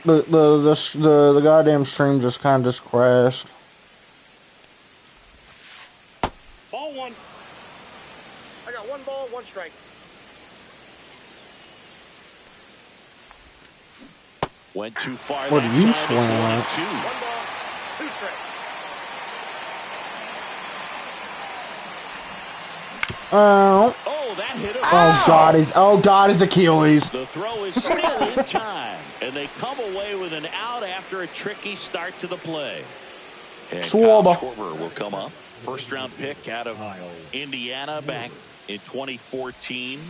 the goddamn stream just kind of just crashed. Ball one. I got one ball, one strike. Went too far. What are you swinging at? One ball, two strikes. Oh, that hit him. Oh God, his Achilles. The throw is still in time, and they come away with an out after a tricky start to the play. And Kyle Schwarber will come up. First-round pick out of Indiana back in 2014.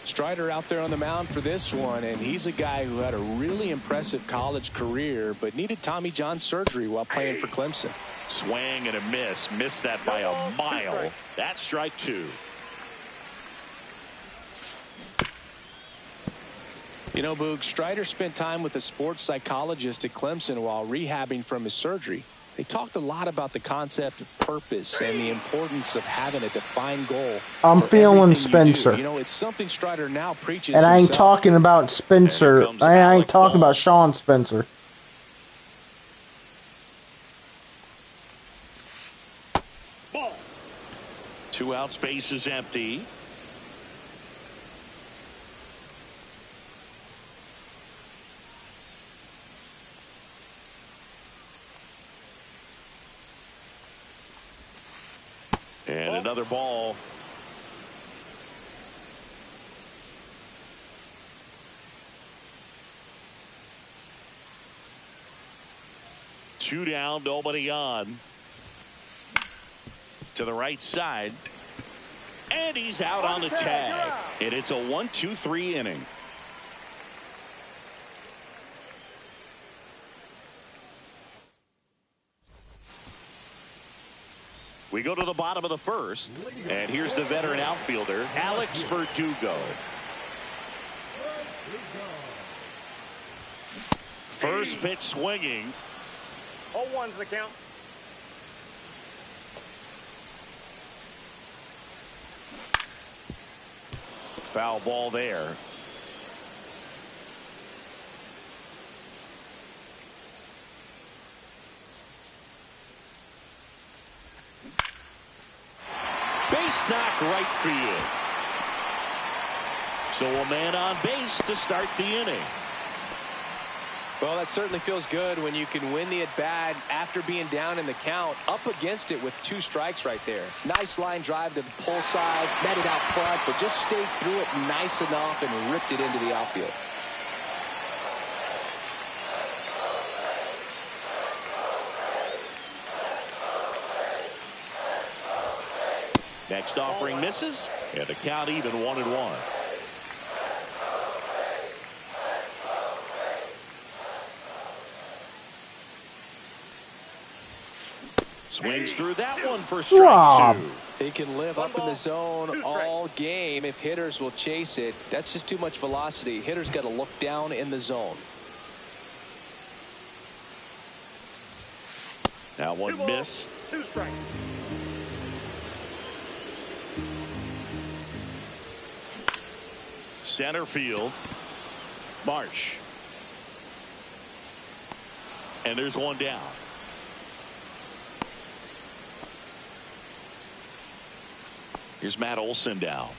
Strider out there on the mound for this one, and he's a guy who had a really impressive college career but needed Tommy John surgery while playing for Clemson. Swing and a miss. Missed that by a mile. That's strike two. You know, Boog, Strider spent time with a sports psychologist at Clemson while rehabbing from his surgery. They talked a lot about the concept of purpose and the importance of having a defined goal. I'm feeling Spencer. You know, it's something Strider now preaches. And I ain't talking about Spencer. I ain't talking about Sean Spencer. Ball. 2 out, space is empty. And another ball. Two down, nobody on. To the right side. And he's out on the tag. And it's a 1-2-3 inning. We go to the bottom of the first, and here's the veteran outfielder, Alex Verdugo. First pitch swinging. 0-1's the count. Foul ball there. Base knock right field. So a man on base to start the inning. Well, that certainly feels good when you can win the at-bat after being down in the count, up against it with 2 strikes right there. Nice line drive to the pull side, met it out front, but just stayed through it nice enough and ripped it into the outfield. Next offering misses, and the count even 1-1. Swings through that one for strike 2. He can live up in the zone all game if hitters will chase it. That's just too much velocity. Hitters got to look down in the zone. That one missed. 2 strikes. Center field. Marsh. And there's one down. Here's Matt Olson down.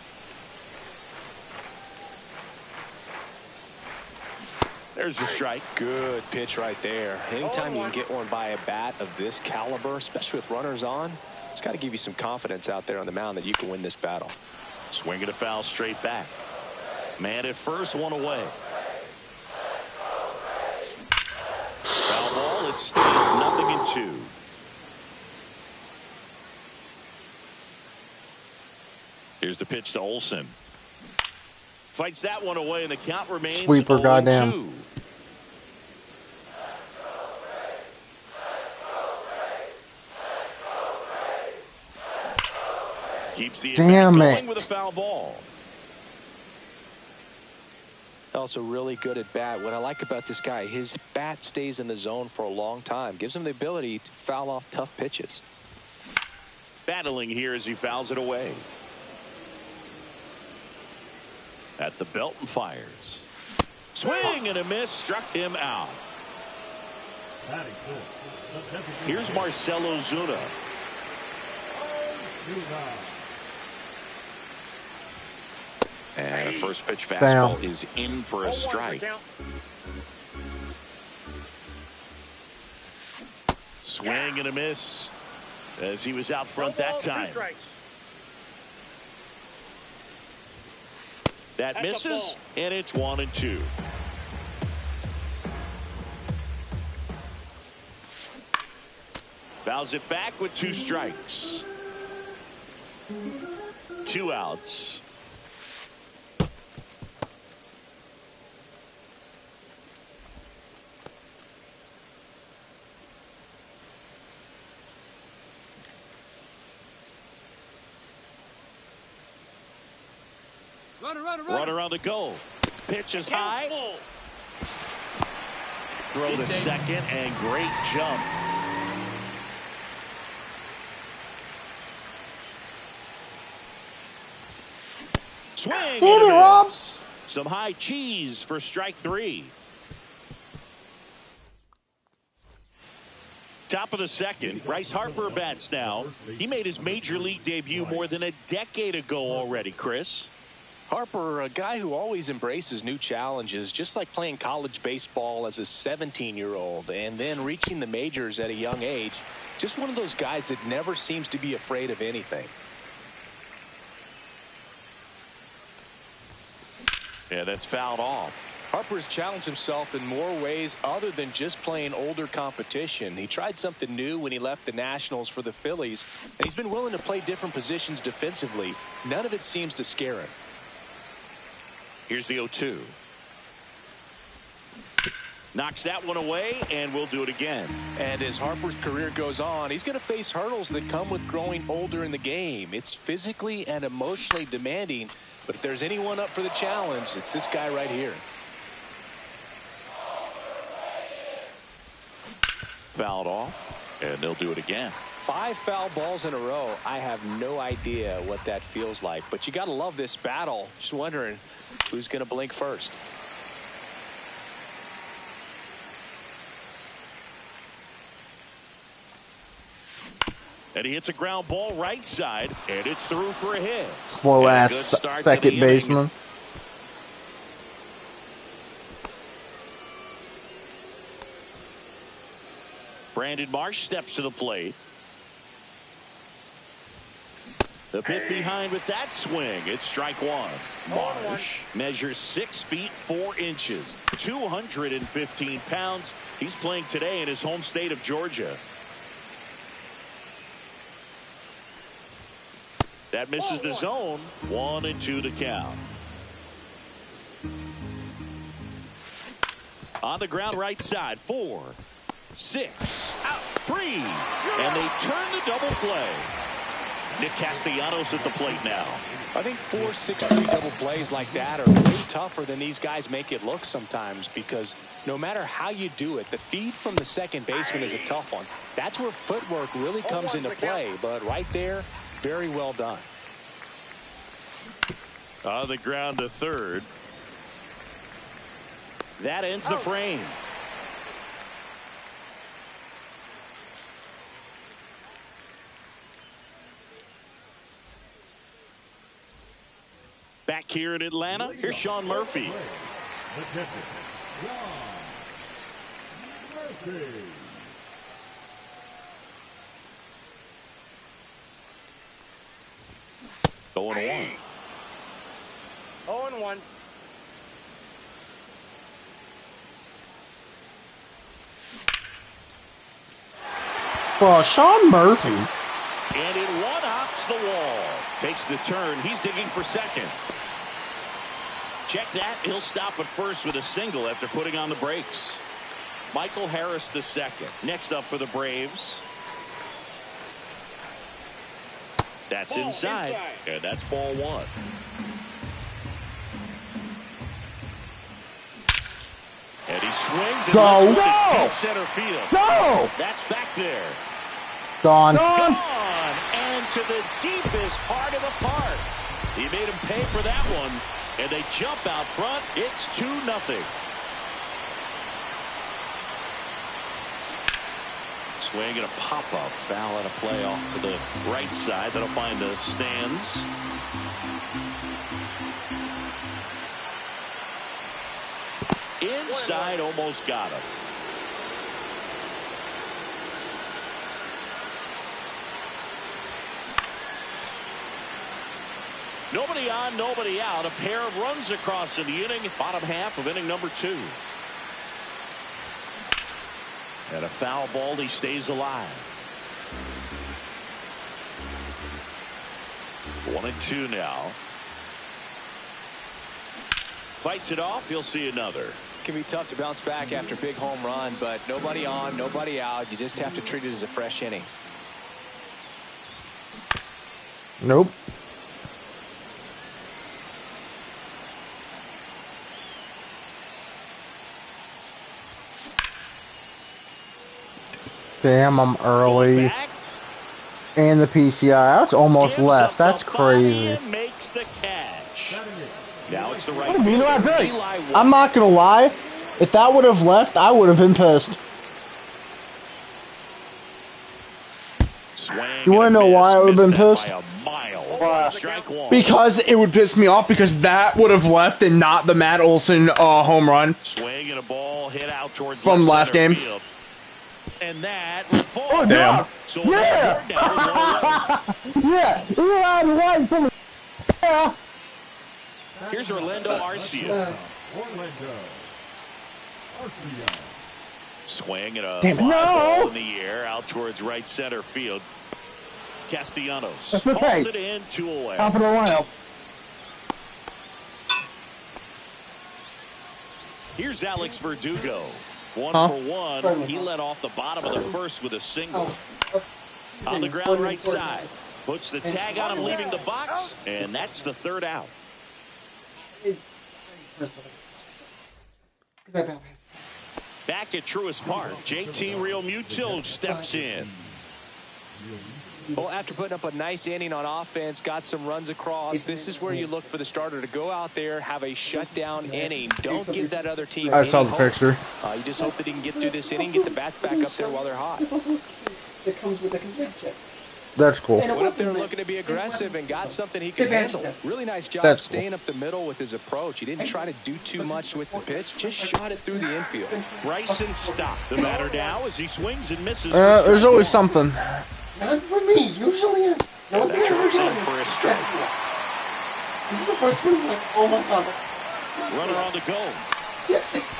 There's the strike. Good pitch right there. Anytime you can get one by a bat of this caliber, especially with runners on, it's got to give you some confidence out there on the mound that you can win this battle. Swing and a foul straight back. Man at first, one away. Foul ball. It stays 0-2. Here's the pitch to Olson. Fights that one away, and the count remains sweeper, 0-2. goddamn. Keeps the damn going it with a foul ball. Also really good at bat. What I like about this guy, his bat stays in the zone for a long time. Gives him the ability to foul off tough pitches. Battling here as he fouls it away. At the belt and fires. Swing and a miss, struck him out. Here's Marcell Ozuna. And a first pitch fastball is in for a strike. Swing and a miss as he was out front that time. That misses, and it's 1-2. Fouls it back with 2 strikes. 2 outs. Runner on the go. Pitch is high. Throw to second, and great jump. Swing. Hit it, Rob. Some high cheese for strike 3. Top of the second, Bryce Harper bats now. He made his major league debut more than a decade ago already, Chris. Harper, a guy who always embraces new challenges, just like playing college baseball as a 17-year-old and then reaching the majors at a young age. Just one of those guys that never seems to be afraid of anything. Yeah, that's fouled off. Harper's challenged himself in more ways other than just playing older competition. He tried something new when he left the Nationals for the Phillies, and he's been willing to play different positions defensively. None of it seems to scare him. Here's the 0-2. Knocks that one away, and we'll do it again. And as Harper's career goes on, he's going to face hurdles that come with growing older in the game. It's physically and emotionally demanding, but if there's anyone up for the challenge, it's this guy right here. Fouled off, and they'll do it again. 5 foul balls in a row. I have no idea what that feels like, but you got to love this battle. Just wondering who's going to blink first. And he hits a ground ball right side, and it's through for a hit. Slow ass second baseman. Brandon Marsh steps to the plate. The bit behind with that swing. It's strike 1. Marsh measures 6 feet 4 inches, 215 pounds. He's playing today in his home state of Georgia. That misses the zone. 1-2 to count. On the ground right side. 4, 6, out, 3, and they turn the double play. Nick Castellanos at the plate now. I think 4, 6, 3 double plays like that are way tougher than these guys make it look sometimes, because no matter how you do it, the feed from the second baseman is a tough one. That's where footwork really comes into play, but right there, very well done. On the ground to third. That ends the frame. Back here in Atlanta, here's Sean Murphy. Going 1. 0-1. For Sean Murphy. And it one-hops the wall. Takes the turn. He's digging for second. Check that. He'll stop at first with a single after putting on the brakes. Michael Harris the second. Next up for the Braves. That's inside. And that's ball 1. And he swings and lifts it to deep center field. Go! That's back there. Gone. Gone. And to the deepest part of the park. He made him pay for that one. And they jump out front. It's 2-0. Swing and a pop-up. Foul out of play off to the right side. That'll find the stands. Inside, almost got him. Nobody on, nobody out. A pair of runs across in the inning. Bottom half of inning number 2. And a foul ball. He stays alive. 1-2 now. Fights it off. He'll see another. Can be tough to bounce back after a big home run, but nobody on, nobody out. You just have to treat it as a fresh inning. Nope. Damn, I'm early. And the PCI. That's almost left. That's crazy. Makes the catch. Now it's the right. I'm not gonna lie. If that would have left, I would have been pissed. You wanna know why I would have been pissed? Because it would piss me off because that would have left and not the Matt Olson home run. Swing and a ball hit out towards from last game. Field. And that will fall. Oh, damn. So yeah. Yeah. Here's Orlando Arcia. Swing and a fly ball in the air out towards right center field. Castellanos pulls it in, 2 away. Top of the lineup. Here's Alex Verdugo. 1 for 1. He led off the bottom of the first with a single. On the ground right side. Puts the tag on him leaving the box. And that's the 3rd out. Back at Truist Park, JT Realmuto steps in. Well, after putting up a nice inning on offense, got some runs across, this is where you look for the starter to go out there, have a shutdown inning. Don't give that other team I saw the hope. picture. You just hope that he can get through this inning, get the bats back up there while they're hot. That's cool. Went up there looking to be aggressive and got something he could handle. Really nice job staying up the middle with his approach. He didn't try to do too much with the pitch, just shot it through the infield. Bryson stopped the batter now as he swings and misses. There's always something. Not for me, usually. No, that drops in for a strike. This is the first one, like, oh my god. Runner on the go.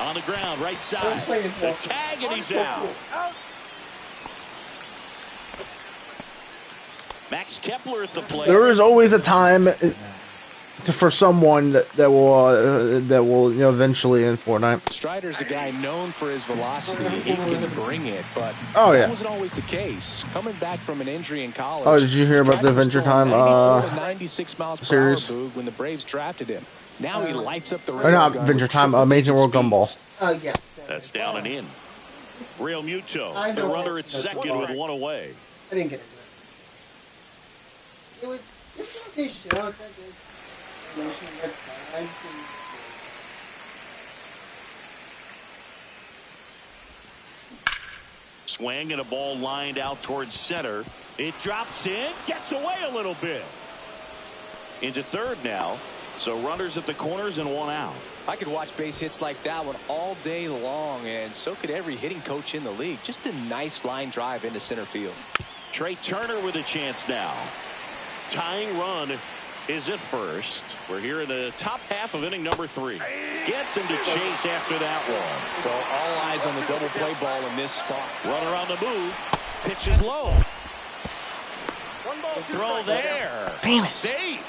On the ground, right side. The tag, and he's out. Max Kepler at the plate. There is always a time for someone that will eventually in Fortnite. Strider's a guy known for his velocity. He can bring it, but that wasn't always the case. Coming back from an injury in college. Oh, did you hear about the Adventure Time 96 miles per series? hour when the Braves drafted him. Now he lights up the or not Adventure Time, Amazing World Gumball. Yeah. That's down and in. Realmuto, the runner at second with 1 away. I didn't get it. It was okay show. It's like Swing and a ball lined out towards center. It drops in, gets away a little bit. Into 3rd now. So runners at the corners and 1 out. I could watch base hits like that one all day long, and so could every hitting coach in the league. Just a nice line drive into center field. Trey Turner with a chance now. Tying run is at first. We're here in the top half of inning number 3. Gets him to chase after that one. So all eyes on the double play ball in this spot. Runner on the move. Pitches low. Throw there. Damn it. Safe.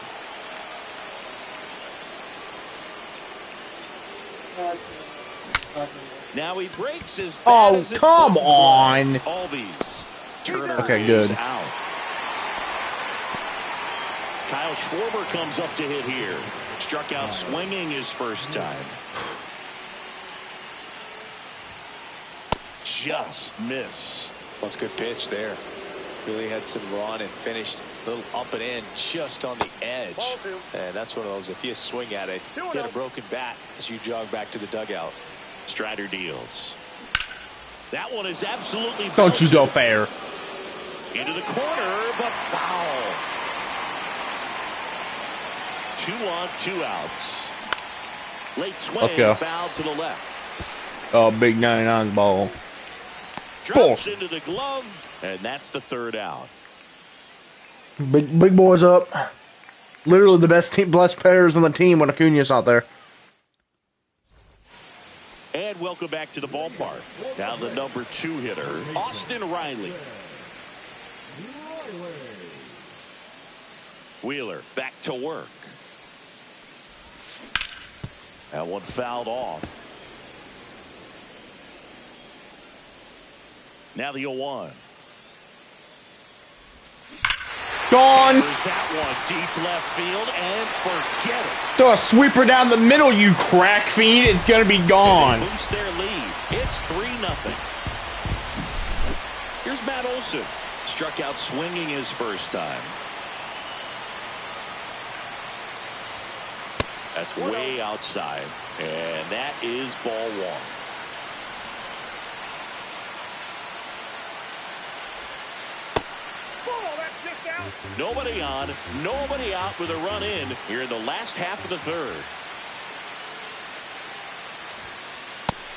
Now he breaks his bat. Oh, as it's come open on. fly. Albies. Turner Okay, is good. out. Kyle Schwarber comes up to hit here. Struck out swinging his first time. Just missed. That's a good pitch there. Really had some run and finished a little up and in just on the edge. And that's one of those, if you swing at it, get a broken bat as you jog back to the dugout. Strider deals. That one is absolutely Don't you go belted. fair. Into the corner, but foul. 2 on, 2 outs. Late swing, Let's go. foul to the left. Oh, big 99's ball. Drops into the glove, and that's the 3rd out. Big boys up. Literally the best players on the team when Acuna's out there. And welcome back to the ballpark. Now the number 2 hitter, Austin Riley. Wheeler back to work. That one fouled off. Now the 0-1. Gone. There's that one deep left field, and forget it. Throw a sweeper down the middle, you crack fiend. It's going to be gone. Boost their lead. It's 3-0. Here's Matt Olson. Struck out swinging his first time. That's way outside, and that is ball 1. Nobody on, nobody out with a run in here in the last half of the 3rd.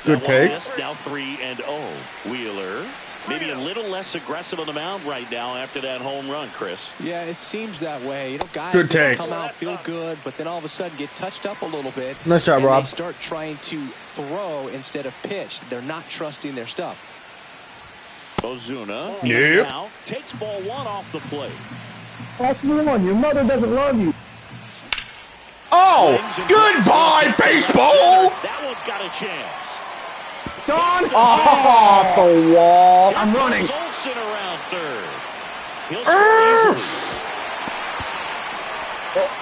Good take. Now 3-0. Wheeler maybe a little less aggressive on the mound right now after that home run, Chris. Yeah, it seems that way. You know, guys good take. Come out, feel good, but then all of a sudden get touched up a little bit. Nice job, and Rob. They start trying to throw instead of pitch. They're not trusting their stuff. Ozuna Yep. now takes ball 1 off the plate. That's the one. Your mother doesn't love you. Oh, goodbye, baseball. That one's got a chance. Gone off the wall. I'm running. Olsen around 3rd. He'll score easily.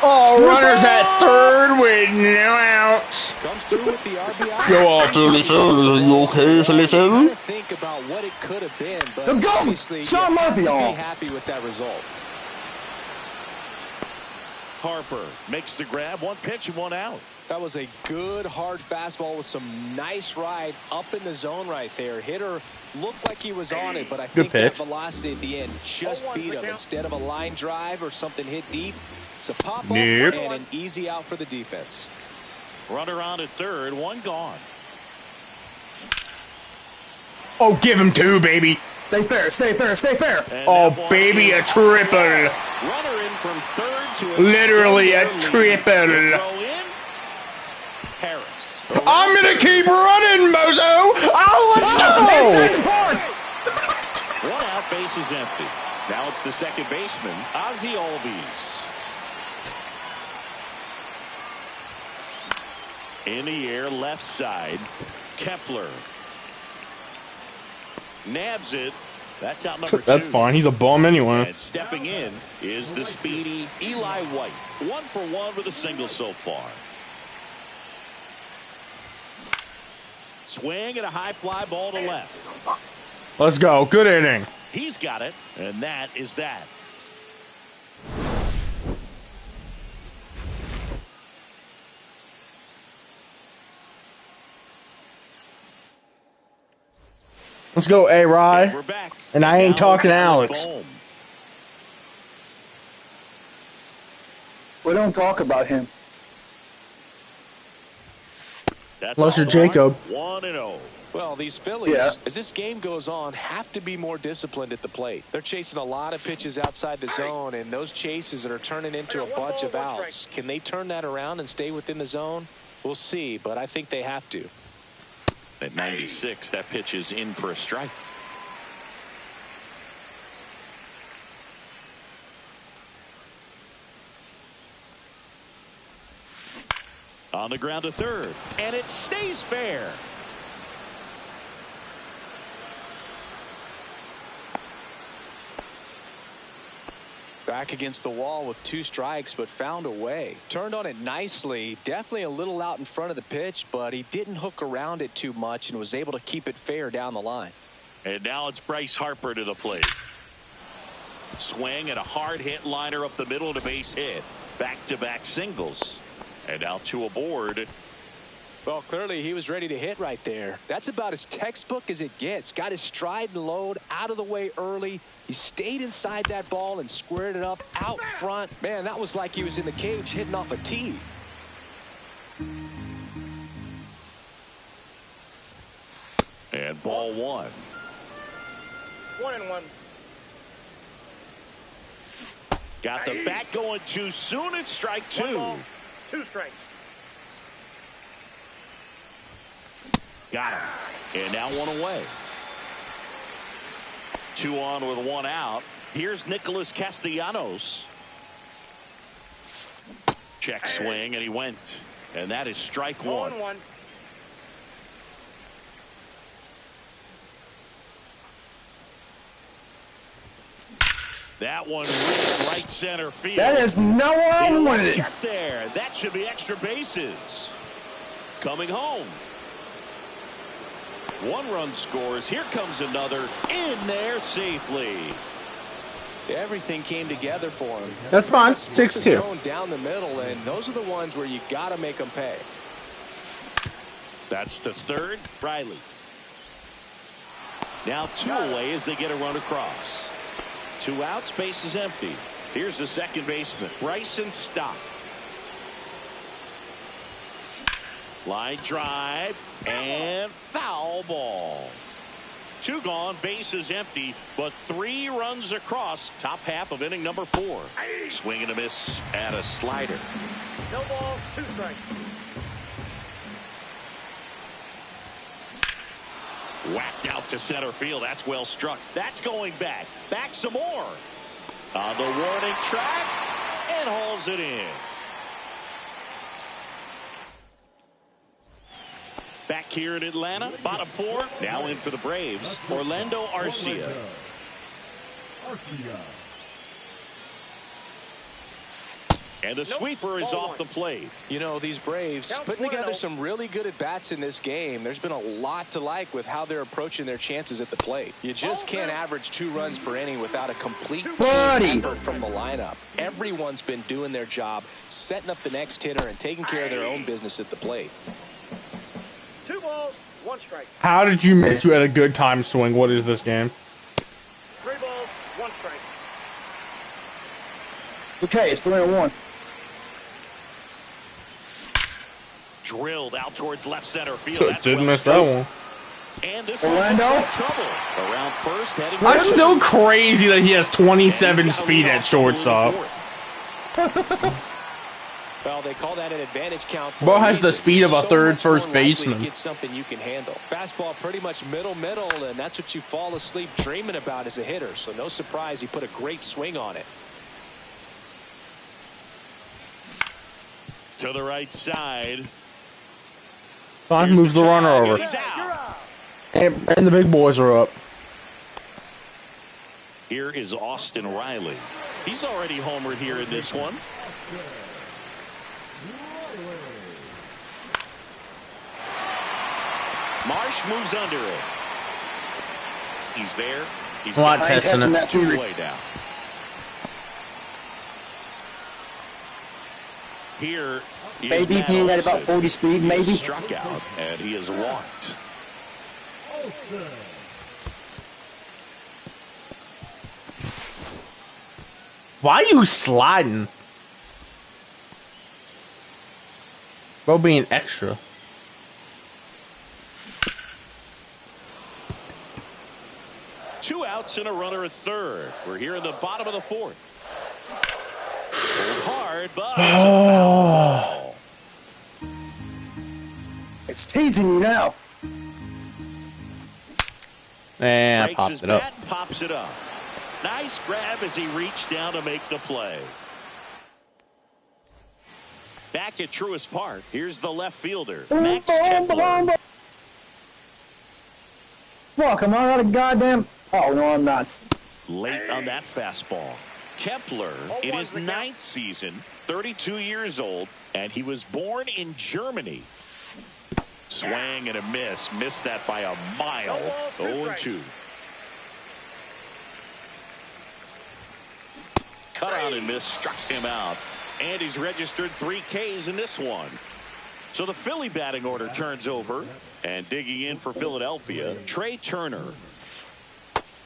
Oh, runners at 3rd with no outs. Comes through with the RBI. Go off, 37. Are you okay, 37? Think about what it could have been, but Go, obviously Sean you have Murphy, to all. be happy with that result. Harper makes the grab. 1 pitch and 1 out. That was a good hard fastball with some nice ride up in the zone right there. Hitter looked like he was on it, but I think that velocity at the end just beat him. Instead of a line drive or something hit deep, it's a pop-up and an easy out for the defense. Runner on at 3rd, 1 gone. Oh, give him 2, baby. Stay fair, stay fair, stay fair. And Oh, that one baby, is a triple. Runner in from 3rd to Literally a extend their lead. triple. The throw in. Harris. I'm going to keep running, Mozo. Oh, let's go. 1 out, base is empty. Now it's the second baseman, Ozzie Albies. In the air, left side, Kepler. Nabs it. That's out number 2. That's fine. He's a bum anyway. And stepping in is the speedy Eli White. 1 for 1 with a single so far. Swing and a high fly ball to left. Let's go. Good inning. He's got it, and that is that. Let's go, A-Rye. We're back. And I ain't talking Alex. Bohm. We don't talk about him. That's Unless you're all the Jacob. mark. 1-0. Well, these Phillies, Yeah. as this game goes on, have to be more disciplined at the plate. They're chasing a lot of pitches outside the zone, and those chases are turning into a bunch of outs. Can they turn that around and stay within the zone? We'll see, but I think they have to. At 96, that pitch is in for a strike. On the ground to 3rd, and it stays fair. Back against the wall with 2 strikes, but found a way. Turned on it nicely. Definitely a little out in front of the pitch, but he didn't hook around it too much and was able to keep it fair down the line. And now it's Bryce Harper to the plate. Swing and a hard hit liner up the middle to base hit. Back-to-back singles. And now 2 aboard. Well, clearly he was ready to hit right there. That's about as textbook as it gets. Got his stride and load out of the way early. He stayed inside that ball and squared it up out front. Man, that was like he was in the cage hitting off a tee. And ball 1. 1-1. Got the bat going too soon. It's strike 2. 1 ball, 2 strikes. Got him. And now 1 away. 2 on with 1 out. Here's Nicholas Castellanos. Check swing, and he went. And that is strike 1. 0-1. That one ripped right center field. That is nowhere I wanted it. Get there. That should be extra bases. Coming home. 1 run scores. Here comes another in there safely. Everything came together for him. That's fine. Split the 6-2. zone down the middle, and those are the ones where you got to make them pay. That's to third. Riley. Now 2 away as they get a run across. 2 outs. Base is empty. Here's the second baseman, Bryson Stott. Line drive and foul ball. 2 gone, base is empty, but 3 runs across. Top half of inning number 4. Swing and a miss and a slider. No ball, 2 strikes. Whacked out to center field. That's well struck. That's going back. Back some more. On the warning track and hauls it in. Back here in Atlanta, bottom 4. Now in for the Braves, Orlando Arcia. And the sweeper is off the plate. You know, these Braves putting together some really good at-bats in this game. There's been a lot to like with how they're approaching their chances at the plate. You just can't average 2 runs per inning without a complete effort from the lineup. Everyone's been doing their job, setting up the next hitter and taking care of their own business at the plate. 2 balls, 1 strike. How did you miss? You had a good time swing. What is this game? 3 balls, 1 strike. Okay, it's 3-1. Drilled out towards left center field. That's Did well miss that struck. one. And this Orlando? one looks like trouble. Around first, heading That's for still crazy that he has 27 speed at shortstop. Well, they call that an advantage count. Bro has the speed of a third much more first likely to baseman. Get something you can handle. Fastball pretty much middle, and that's what you fall asleep dreaming about as a hitter. So no surprise he put a great swing on it. to the right side. Fine, moves the runner over. He's out. And the big boys are up. Here is Austin Riley. He's already homered here in this one. Marsh moves under it. He's there. He's not got testing it. two-way down. Here is Maybe Matt being at about Olson. 40 speed, He maybe. struck out, and he is walked. Why are you sliding? Bro being extra. Two outs and a runner at third. We're here in the bottom of the fourth. Pulled hard, but it's a foul ball. It's teasing you now. And I Breaks popped his it up. bat and pops it up. Nice grab as he reached down to make the play. Back at Truist Park, here's the left fielder, Max Kepler. Fuck, am I out of goddamn... Oh, no, I'm not. Late on that fastball. Kepler in his ninth season, 32 years old, and he was born in Germany. Swing and a miss. Missed that by a mile. 0-2. Cut out and miss. Struck him out. And he's registered 3 Ks in this one. So the Philly batting order turns over, and digging in for Philadelphia, Trey Turner.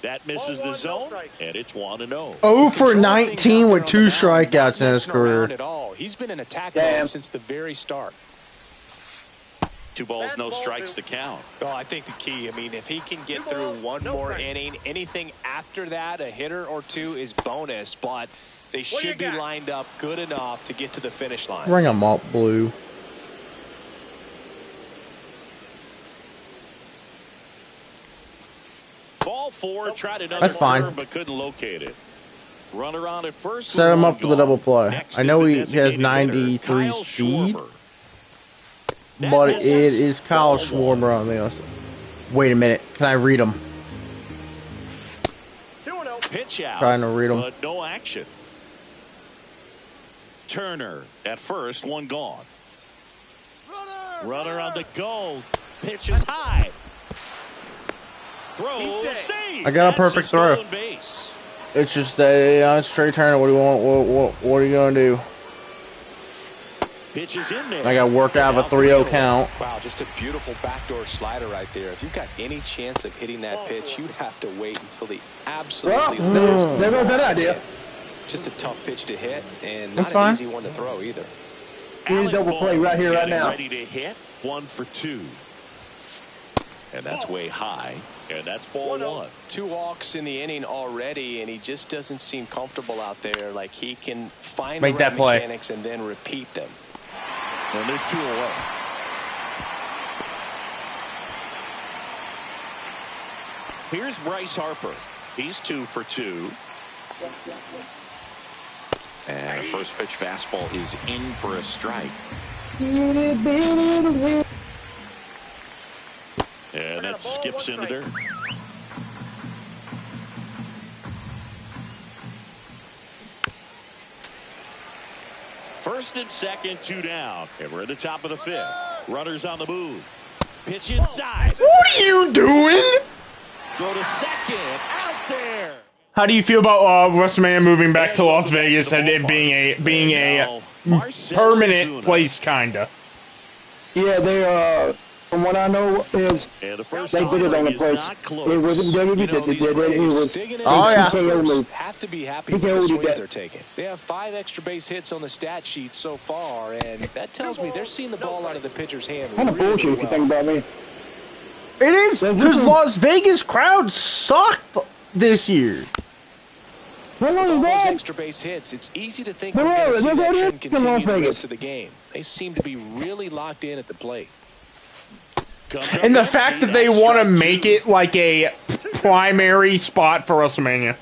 That misses the zone, and it's 1-0. 0 for 19 with 2 strikeouts in his career. At all. He's been in attack mode since the very start. 2 balls, no strikes to count. Well, I think the key, I mean, if he can get through one more inning, anything after that, a hitter or two is bonus, but they should be lined up good enough to get to the finish line. Ring them up, Blue. Ball 4, tried another turn, but couldn't locate it. Runner on at first. Set him up for the double play. I know he has 93 speed, but it is Kyle Schwarber on the other side. Wait a minute. Can I read him? Pitch out. Trying to read him. But no action. Turner at first, 1 gone. Runner on the go. Pitch is high. Throw, save. I got a perfect throw. Base. It's just it's Trey Turner. What do you want? What are you gonna do? Pitches in there. I got worked out of a 3-0 count. Wow, just a beautiful backdoor slider right there. If you've got any chance of hitting that pitch, you'd have to wait until the absolutely last. There goes that idea. Just a tough pitch to hit, and not an easy one to throw either. We need a double play right here, right now. Ready to hit. 1 for 2. And that's way high. And that's ball 1. 2 walks in the inning already, and he just doesn't seem comfortable out there. Like he can find the right mechanics and then repeat them. And there's 2 away. Here's Bryce Harper. He's 2 for 2. And a first pitch fastball is in for a strike. And that skips into there. First and second, 2 down. And we're at the top of the 5th. Runners on the move. Pitch inside. What are you doing? Go to second. Out there. How do you feel about WrestleMania moving back to Las Vegas and it being a permanent place, kinda? Yeah, they from what I know is they did it on the place. It wasn't WWE that did it. It was a TKO move. Have to be happy with the swings they're taking. They have 5 extra base hits on the stat sheet so far, and that tells me they're seeing the ball out of the pitcher's hand. Kind of bullshit if you think about me. It is, because Las Vegas crowds suck this year. With all those extra base hits, it's easy to think we're going to see that trend continue the rest of the game. They seem to be really locked in at the plate. And the fact that they want to make it like a primary spot for WrestleMania.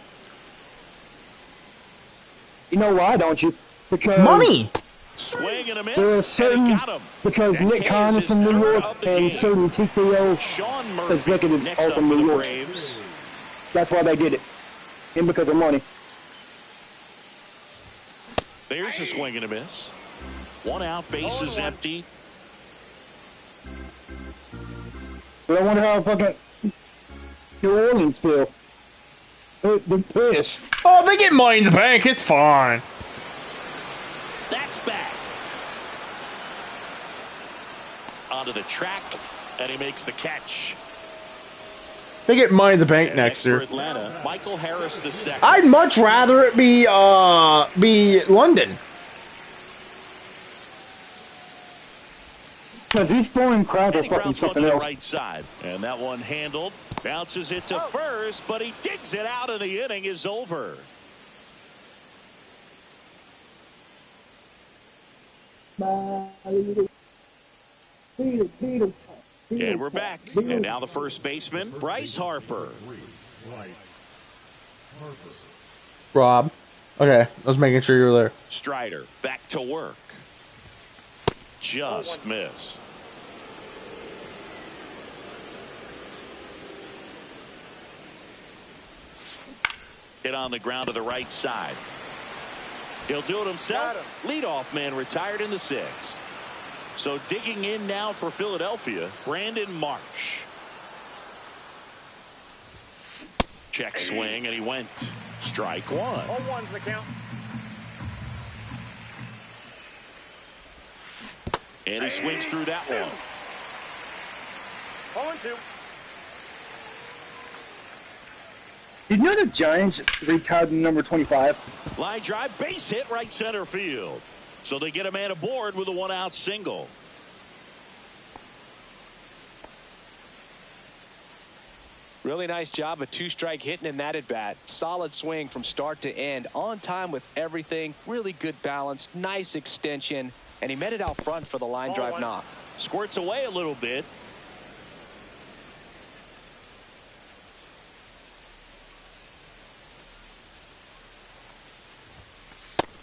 You know why, don't you? Because money. Swing and a miss. There are certain, because Nick Khan is from New York and certain TKO executives are from New York. That's why they did it. And because of money. There's a swing and a miss. 1 out, bases empty. But I wonder how fucking New Orleans feel. They're pissed. Oh, they get money in the bank. It's fine. That's back. Onto the track, and he makes the catch. They get money in the bank next year. Atlanta, Michael Harris the second. I'd much rather it be London. Because these foreign crowds are fucking something else. Right side, and that one handled, bounces it to first, but he digs it out, and the inning is over. And we're back, and now the first baseman, Bryce Harper. Rob. Okay, I was making sure you were there. Strider back to work. Just missed. Hit on the ground to the right side. He'll do it himself. Leadoff man retired in the 6th. So digging in now for Philadelphia, Brandon Marsh. Check swing, and he went. Strike 1. 0-1's the count. And he swings through that one. 0-2. Did you know the Giants retired number 25? Line drive, base hit, right center field. So they get a man aboard with a one-out single. Really nice job of two-strike hitting in that at-bat. Solid swing from start to end. On time with everything. Really good balance. Nice extension. And he met it out front for the line drive knock. Squirts away a little bit.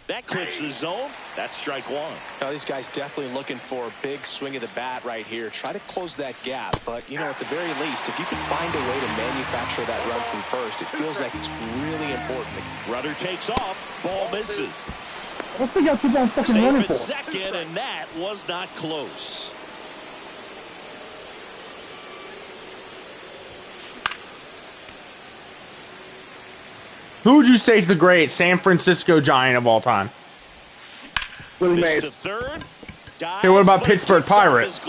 That clips the zone. That's strike one. Now, these guys definitely looking for a big swing of the bat right here. Try to close that gap. But, you know, at the very least, if you can find a way to manufacture that run from first, it feels like it's really important. Runner takes off. Ball misses. What the hell keep on fucking running Safe for? at second, and that was not close. Who would you say is the great San Francisco Giant of all time? Willie This Mays. to third. Hey, what about Pittsburgh Pirates?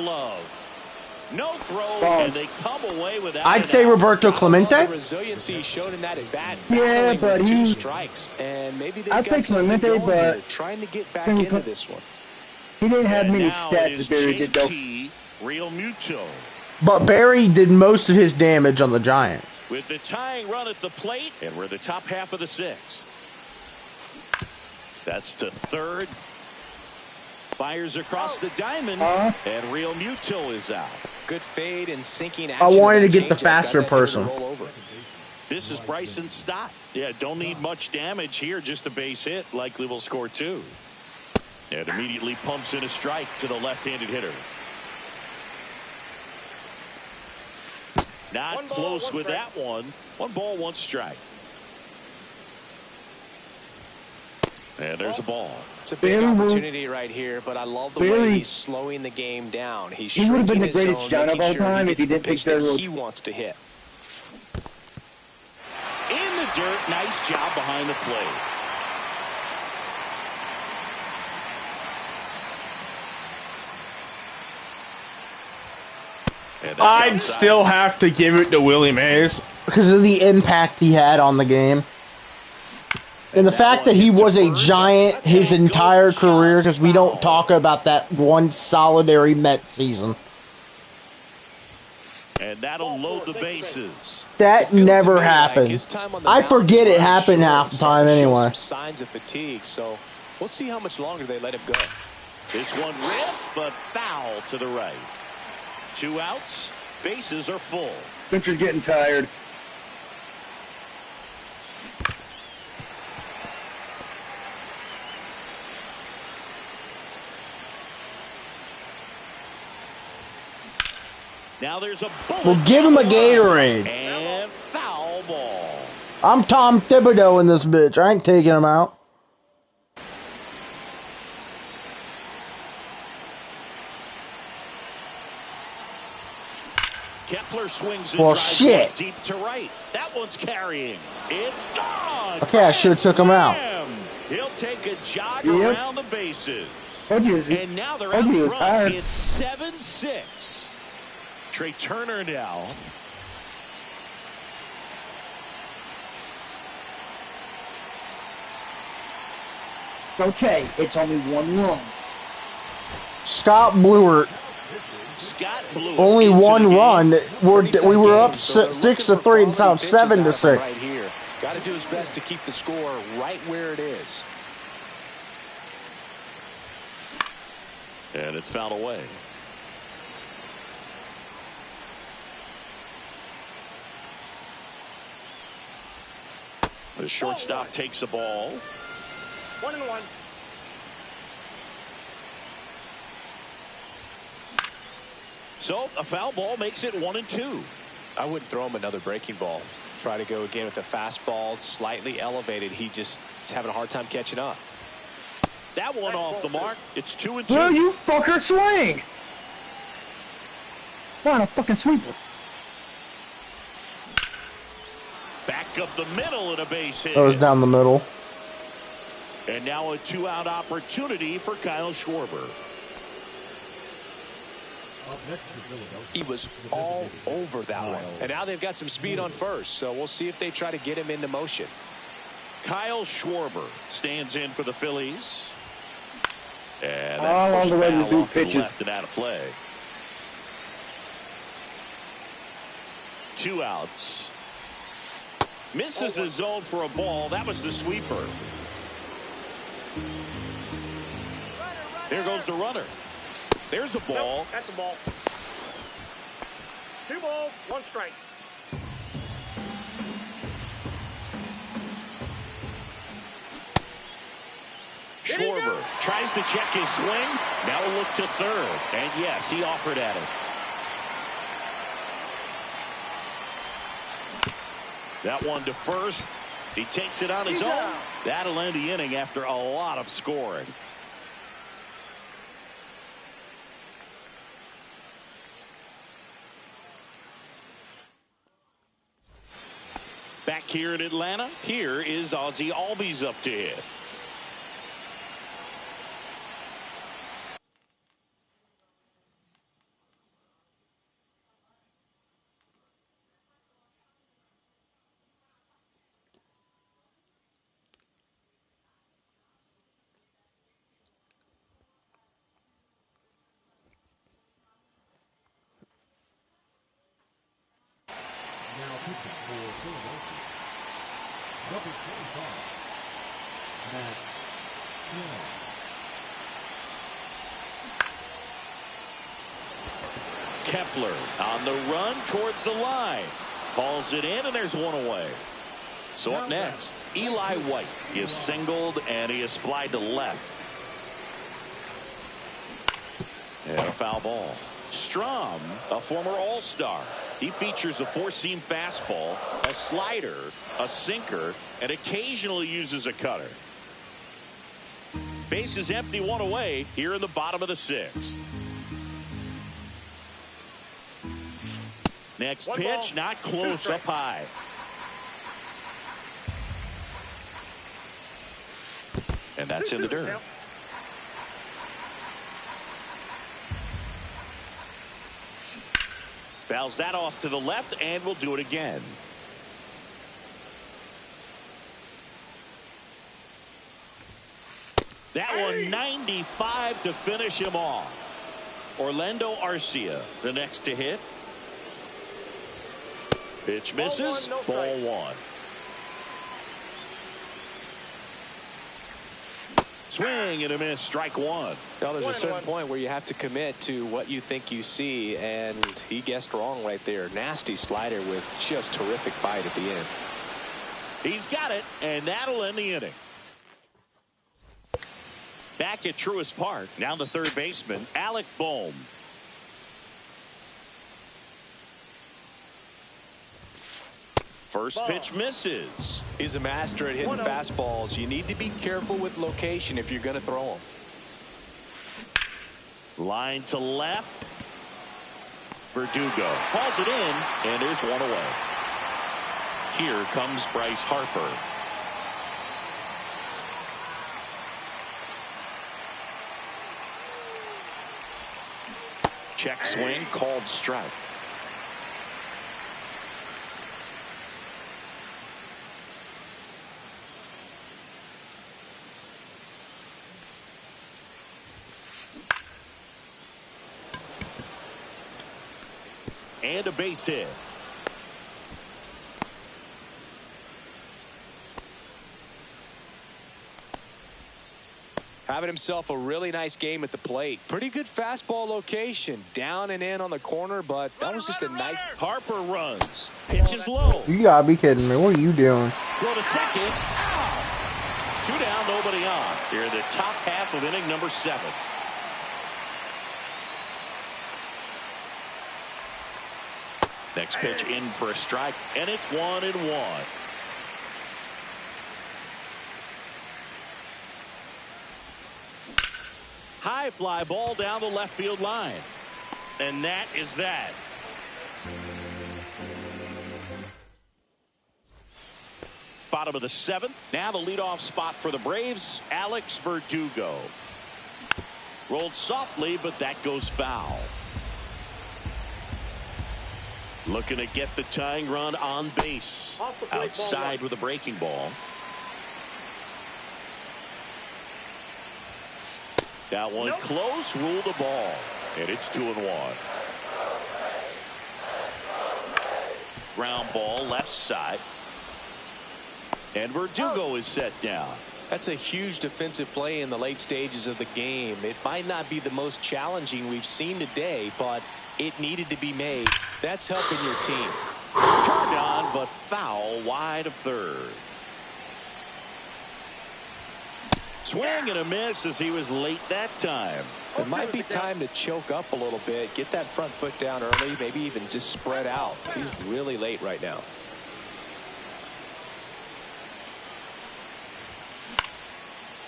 No throw, Bonds. and they come away without I'd an say out. Roberto The Clemente. resiliency shown in that at bat. Yeah, battling but with two he- strikes, and maybe they I'd got say something Clemente, going but- here, trying to get back Can we into put- this one. He didn't have And many now stats it as Barry is did, though. JT Realmuto But Barry did most of his damage on the Giants. with the tying run at the plate, and we're the top half of the sixth. That's to third. Fires across the diamond, and Realmuto is out. Good fade and sinking I action. wanted to of that get the changeup. faster Got that hitter to person. roll over. This is Bryson Stott. Yeah, don't need much damage here, just a base hit. Likely will score two. And immediately pumps in a strike to the left-handed hitter. Not One ball, close one with strike. that one. 1 ball, 1 strike. And there's a ball. It's a big Barry opportunity right here, but I love the way Barry- he's slowing the game down. He's He would have been shrinking the his greatest zone, Giant of making all sure time if he gets the didn't take pitch that steroids. he wants to hit. In the dirt, nice job behind the plate. And that's I'd outside. still have to give it to Willie Mays because of the impact he had on the game. And the fact that he was a Giant his entire career, because we don't talk about that one solitary Met season. And that'll load the bases. That Feels to never me like happened. his time on the I mound forget is it running happened short, half the starting time to show anyway. some signs of fatigue, so we'll see how much longer they let him go. This one ripped, but foul to the right. 2 outs. Bases are full. Fincher's getting tired. Now there's a bullet. Well, give him a Gatorade. And foul ball. I'm Tom Thibodeau in this bitch. I ain't taking him out. Kepler swings and Well, drives shit. one deep to right. That one's carrying. It's gone. Okay, I should've took him out. Slam. He'll take a jog Yep. around the bases. Told you he was- And now they're told out you he was front. tired. It's 7-6. Trey Turner now. Okay, it's only one run. Scott Blewert. Scott blew it Only into one the game. run. We were up So they're 6 looking to for 3 and it's now quality pitches 7 out to of him 6. right here. Got to do his best to keep the score right where it is. And it's fouled away. The shortstop takes the ball. 1-1. So a foul ball makes it 1-2. I wouldn't throw him another breaking ball. Try to go again with the fastball, slightly elevated. He just is having a hard time catching up. That one off the mark. It's 2-2. Will you fucker swing? What a fucking sweeper. Back up the middle and a base hit. That was down the middle. And now a 2-out opportunity for Kyle Schwarber. He was all over that one. And now they've got some speed on first, so we'll see if they try to get him into motion. Kyle Schwarber stands in for the Phillies. And all that's on the way to do off to the pitches. left and out of play. 2 outs. Misses the zone for a ball. That was the sweeper. There goes the runner. There's a ball. Nope, that's a ball. 2 balls, 1 strike. Schwarber tries to check his swing. Now a look to third. And yes, he offered at it. That one to first. He takes it on his own. That'll end the inning after a lot of scoring. Back here in Atlanta, here is Ozzie Albies up to hit. Kepler on the run towards the line. Calls it in, and there's one away. So up next, Eli White is singled, and he is flied to left. And a foul ball. Strom, a former All-Star. He features a 4-seam fastball, a slider, a sinker, and occasionally uses a cutter. Base is empty, 1 away here in the bottom of the 6th. Next pitch, not close, up high. And that's in the dirt. Fouls that off to the left, and we'll do it again. That one 95 to finish him off. Orlando Arcia, the next to hit. Pitch misses. Ball 1. Swing and a miss. Strike 1. Now, there's a certain point where you have to commit to what you think you see, and he guessed wrong right there. Nasty slider with just terrific bite at the end. He's got it, and that'll end the inning. Back at Truist Park, now the third baseman, Alec Bohm. First pitch misses. He's a master at hitting fastballs. You need to be careful with location if you're going to throw them. Line to left. Verdugo calls it in, and there's one away. Here comes Bryce Harper. Check swing, called strike. And a base hit. Having himself a really nice game at the plate. Pretty good fastball location. Down and in on the corner, but that was just a nice... Harper runs. Pitch is low. You gotta be kidding me. What are you doing? Go to second. Ow. 2 down, nobody on. Here in the top half of inning number 7. Next pitch in for a strike, and it's 1-1. High fly ball down the left field line. And that is that. Bottom of the 7th. Now the leadoff spot for the Braves, Alex Verdugo. Rolled softly, but that goes foul. Looking to get the tying run on base. Outside with a breaking ball. That one close, ruled the ball. And it's 2-1. Ground ball left side. And Verdugo is set down. That's a huge defensive play in the late stages of the game. It might not be the most challenging we've seen today, but it needed to be made. That's helping your team. Turned on, but foul wide of third. Swing and a miss as he was late that time. It might be time to choke up a little bit, get that front foot down early, maybe even just spread out. He's really late right now.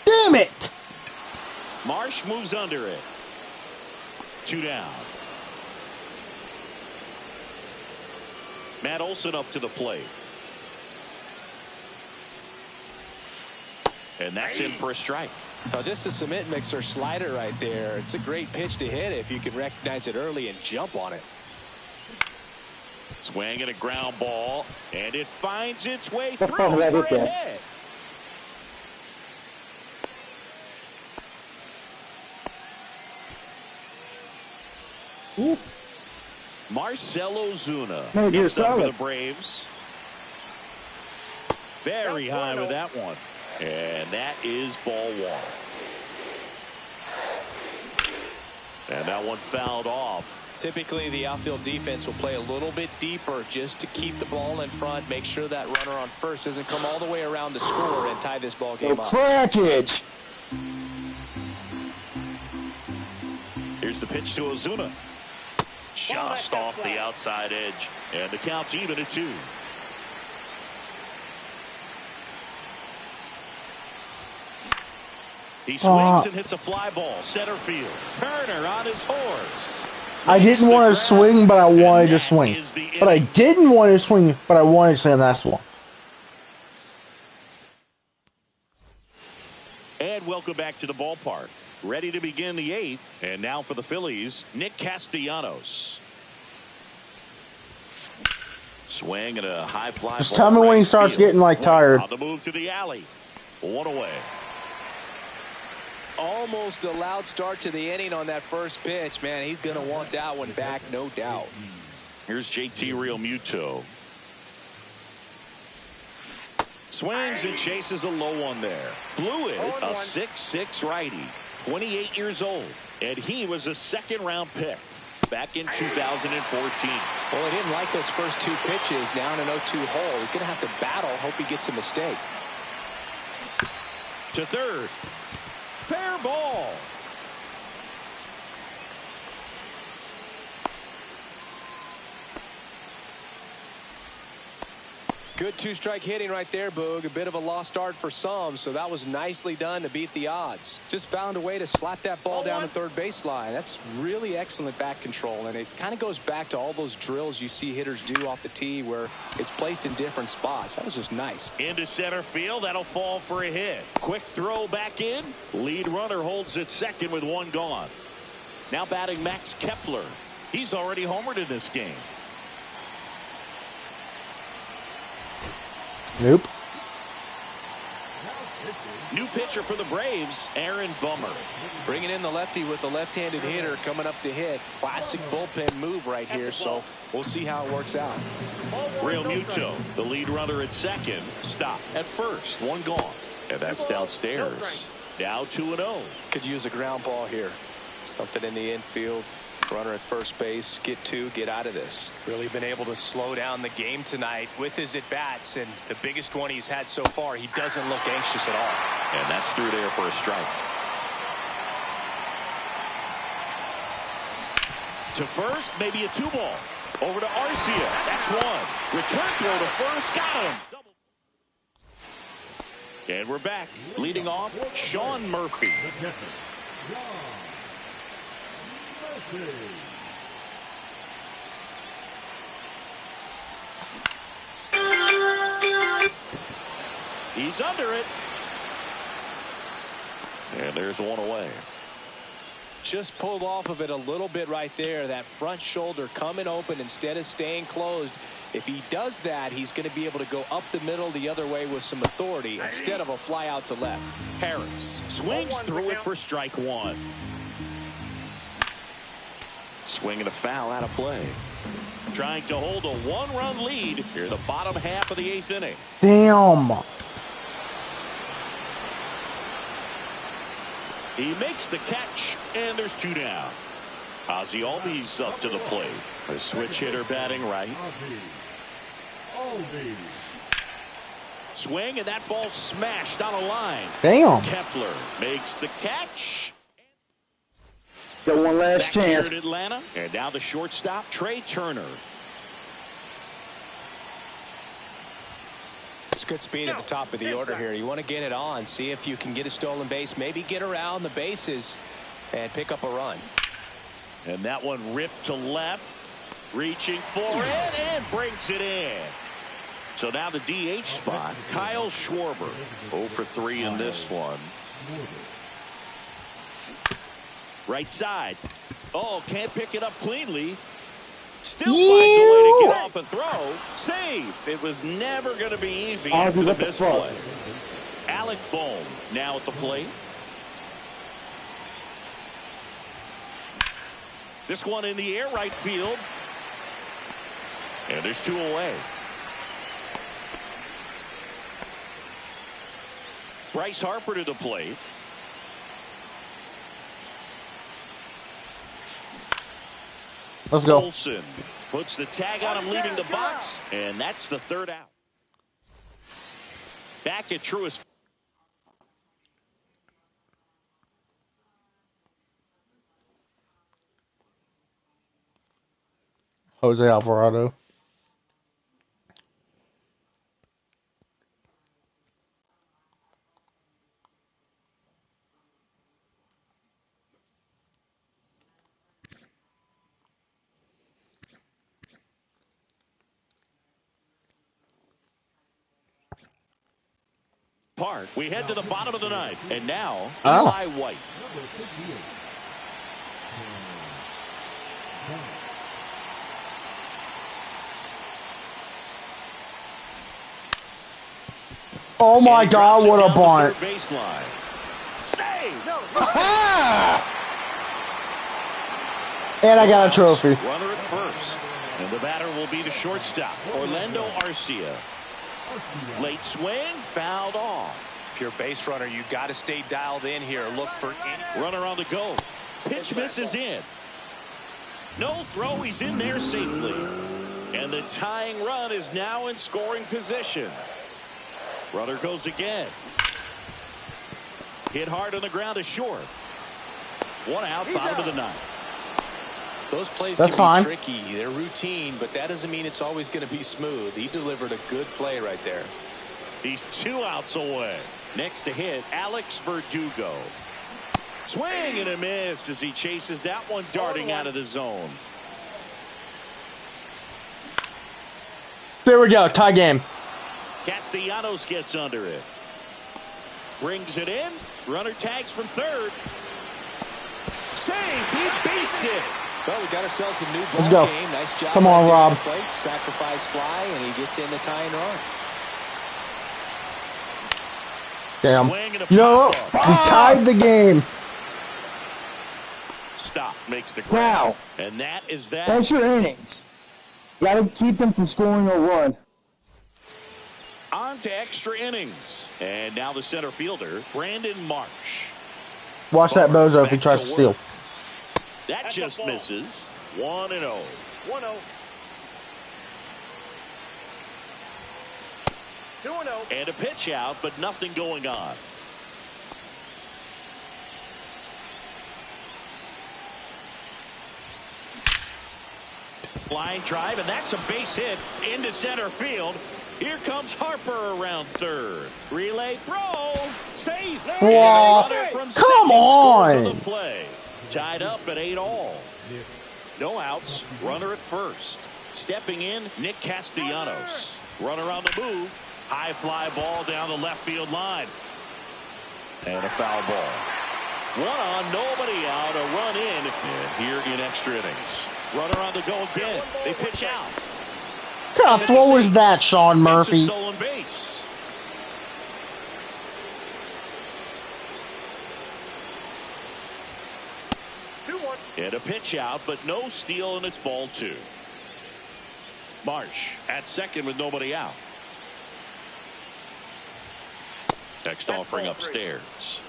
Damn it! Marsh moves under it. 2 down. Matt Olson up to the plate. And that's in for a strike. Now just a cement mixer slider right there. It's a great pitch to hit if you can recognize it early and jump on it. Swing and a ground ball, and it finds its way through for a hit. Marcell Ozuna gets up for the Braves. Very high with that one. And that is ball 1. And that one fouled off. Typically, the outfield defense will play a little bit deeper just to keep the ball in front, make sure that runner on first doesn't come all the way around to score and tie this ball game up. Package. Here's the pitch to Ozuna. Just off the outside edge. And the count's even at 2. He swings and hits a fly ball. Center field. Turner on his horse. I didn't want to swing, but I wanted to swing. But I didn't want to swing, but I wanted to say that's one. And welcome back to the ballpark. Ready to begin the 8th. And now for the Phillies, Nick Castellanos. Swing and a high fly. Just tell me when he starts getting like tired. On the move to the alley. 1 away. Almost a loud start to the inning on that first pitch. Man, he's going to want that one back, no doubt. Here's JT Realmuto. Swings and chases a low one there. Blew it, a 6'6" righty. 28 years old. And he was a second-round pick back in 2014. Well, he didn't like those first 2 pitches down an 0-2 hole. He's going to have to battle. Hope he gets a mistake. To third. Fair ball. Good 2-strike hitting right there, Boog. A bit of a lost start for some, so that was nicely done to beat the odds. Just found a way to slap that ball down the third baseline. That's really excellent bat control, and it kind of goes back to all those drills you see hitters do off the tee where it's placed in different spots. That was just nice. Into center field. That'll fall for a hit. Quick throw back in. Lead runner holds at second with 1 gone. Now batting Max Kepler. He's already homered in this game. Nope. New pitcher for the Braves, Aaron Bummer. Bringing in the lefty with the left-handed hitter coming up to hit. Classic bullpen move right here, so we'll see how it works out. Realmuto, the lead runner at second, stop at first. 1 gone. And that's downstairs. Now 2-0. Could use a ground ball here. Something in the infield. Runner at first base, get 2, get out of this. Really been able to slow down the game tonight with his at-bats, and the biggest one he's had so far, he doesn't look anxious at all. And that's through there for a strike. To first, maybe a 2-ball. Over to Arcia. That's 1. Return throw to first, got him. And we're back. Leading off, Sean Murphy. He's under it. And there's 1 away. Just pulled off of it a little bit right there. That front shoulder coming open instead of staying closed. If he does that, he's going to be able to go up the middle the other way with some authority instead of a fly out to left. Harris swings through it for strike one. Swinging a foul out of play. Trying to hold a one-run lead here in the bottom half of the 8th inning. Damn. He makes the catch, and there's 2 down. Ozzie Albies up to the plate. A switch hitter batting right. Swing, and that ball smashed on a line. Damn. Kepler makes the catch. Got one last Back chance. here in Atlanta, and now the shortstop, Trey Turner. It's good speed at the top of the order here. You want to get it on, see if you can get a stolen base, maybe get around the bases and pick up a run. And that one ripped to left, reaching for it, and brings it in. So now the DH spot, Kyle Schwarber. 0 for 3 in this one. Right side. Oh, can't pick it up cleanly. Still finds a way to get off a throw. Save. It was never going to be easy after the misplay. Alec Bohm now at the plate. This one in the air, right field. And there's 2 away. Bryce Harper to the plate. Let's go. Olsen puts the tag on him leaving the box, and that's the 3rd out. Back at Truist. Jose Alvarado. Part. We head to the bottom of the 9th, and now Eli White. Oh my God, what a bunt. Baseline. Save. And I got a trophy. Runner at first. And the batter will be the shortstop, Orlando Arcia. Late swing, fouled off. If you're a base runner, you got to stay dialed in here. Look for any runner on the go. Pitch misses in. No throw, he's in there safely. And the tying run is now in scoring position. Runner goes again. Hit hard on the ground to short. 1 out, bottom of the 9th. Those plays That's can be fine. tricky. They're routine, but that doesn't mean it's always going to be smooth. He delivered a good play right there. He's 2 outs away. Next to hit, Alex Verdugo. Swing and a miss as he chases that one darting out of the zone. There we go. Tie game. Castellanos gets under it. Brings it in. Runner tags from 3rd. Save. He beats it. Well, we got ourselves a new ball Let's go. game. Nice job. Come on, Rob. Plate, sacrifice fly, and he gets in the tying run. Damn. Swing and a You know what? pop-up. We tied the game. Stop makes the grab. Wow. And that is that. That's your innings. Got to keep them from scoring a run. On to extra innings. And now the center fielder, Brandon Marsh. Watch that bozo if he tries to steal. That That's just a ball. misses. 1-0. 1-0. 2-0. And a pitch out, but nothing going on. Line drive, and that's a base hit into center field. Here comes Harper around 3rd. Relay throw. Safe. Wow. And a runner from Come second on. scores on the play. Tied up at 8-all. No outs. Runner at first. Stepping in, Nick Castellanos. Runner on the move. High fly ball down the left field line. And a foul ball. One on, nobody out, a run in. And here in extra innings. Runner on the go again. They pitch out. What kind of throw was that, Sean Murphy? It's a stolen base. And a pitch out, but no steal, and it's ball 2. Marsh at second with nobody out. Next offering upstairs.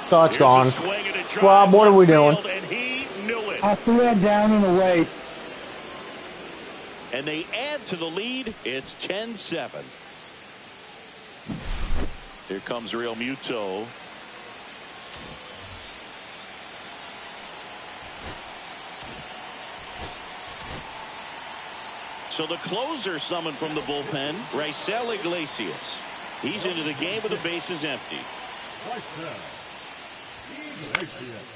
So it's gone. Rob, what are we doing? I threw it down and away. And they add to the lead. It's 10-7. Here comes Real Muto. So the closer summoned from the bullpen, Raisel Iglesias. He's into the game with the bases empty.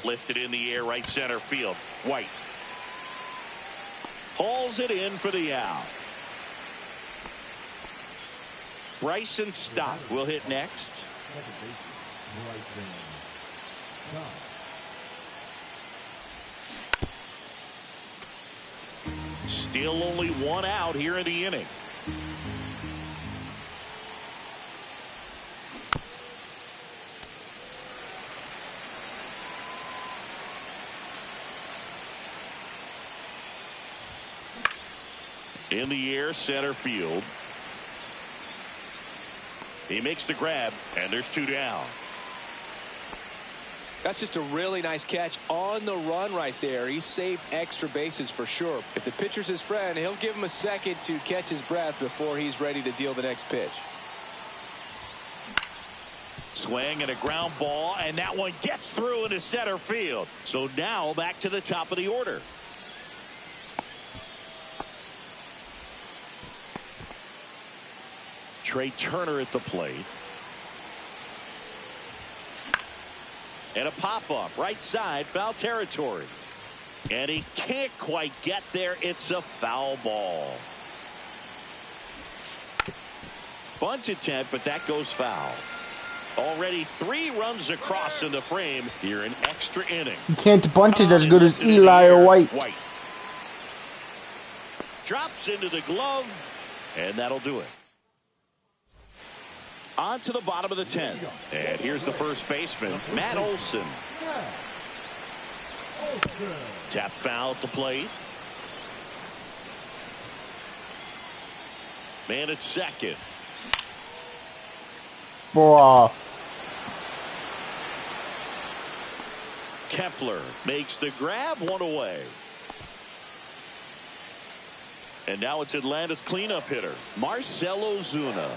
Lifted in the air, right center field. White hauls it in for the out. Bryson Stott will hit next. Still only one out here in the inning. In the air, center field. He makes the grab, and there's 2 down. That's just a really nice catch on the run right there. He saved extra bases for sure. If the pitcher's his friend, he'll give him a second to catch his breath before he's ready to deal the next pitch. Swing and a ground ball, and that one gets through into center field. So now back to the top of the order. Trey Turner at the plate. And a pop-up right side, foul territory. And he can't quite get there. It's a foul ball. Bunt attempt, but that goes foul. Already 3 runs across in the frame here in extra innings. You can't bunt it as good as Eli or White. Drops into the glove, and that'll do it. On to the bottom of the 10th. And here's the first baseman, Matt Olson. Tap foul at the plate. Man at second. Boy. Kepler makes the grab, 1 away. And now it's Atlanta's cleanup hitter, Marcell Ozuna.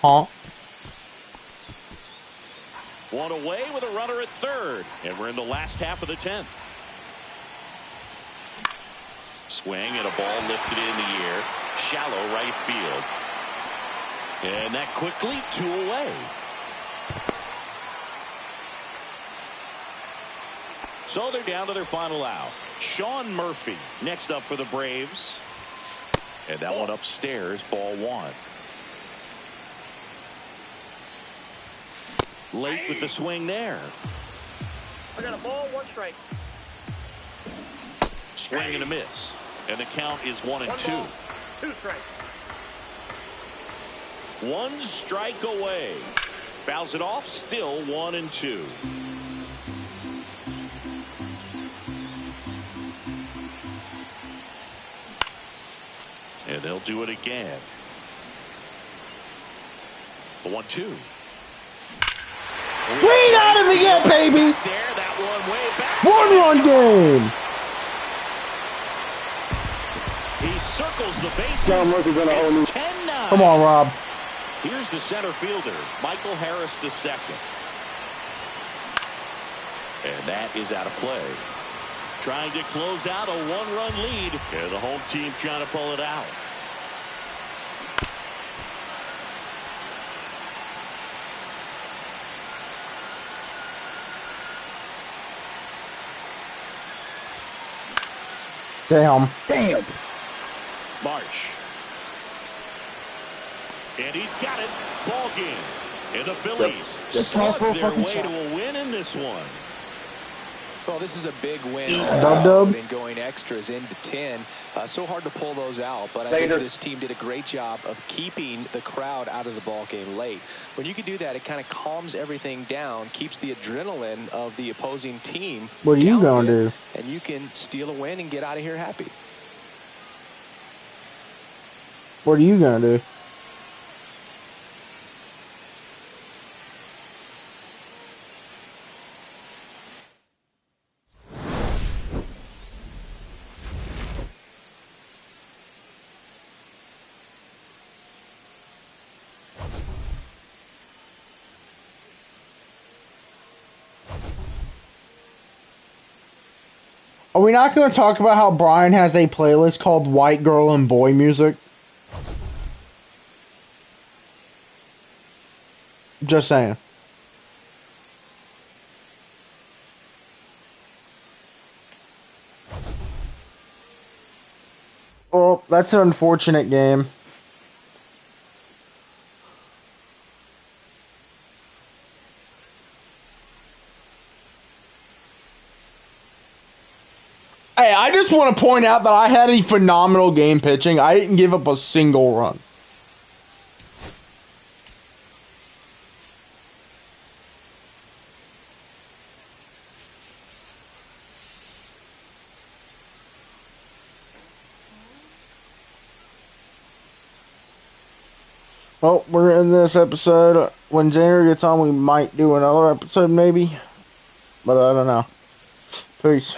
Huh? 1 away with a runner at third. And we're in the last half of the 10th. Swing and a ball lifted in the air. Shallow right field. And that quickly 2 away. So they're down to their final out. Sean Murphy next up for the Braves. And that one upstairs, ball 1. Late with the swing there. I got a ball, 1 strike. Swing and a miss. And the count is 1 and 2. 2 strikes. 1 strike away. Fouls it off, still 1 and 2. And they'll do it again. The 1-2. Lead out of again, baby! There, that one way back. 1-run game! He circles the bases. It's 10-9. Come on, Rob. Here's the center fielder, Michael Harris II. And that is out of play. Trying to close out a 1-run lead. And the home team trying to pull it out. Damn. Damn. Marsh. And he's got it. Ball game. And the Phillies slug their way to a win in this one. Well, this is a big win. Dub. And going extras into 10. So hard to pull those out, but I think this team did a great job of keeping the crowd out of the ball game late. When you can do that, it kind of calms everything down, keeps the adrenaline of the opposing team. What are you going to do? And you can steal a win and get out of here happy. What are you going to do? Are we not going to talk about how Brian has a playlist called White Girl and Boy Music? Just saying. Well, that's an unfortunate game. Hey, I just want to point out that I had a phenomenal game pitching. I didn't give up a single run. Well, we're in this episode. When Xander gets on, we might do another episode, maybe. But I don't know. Peace.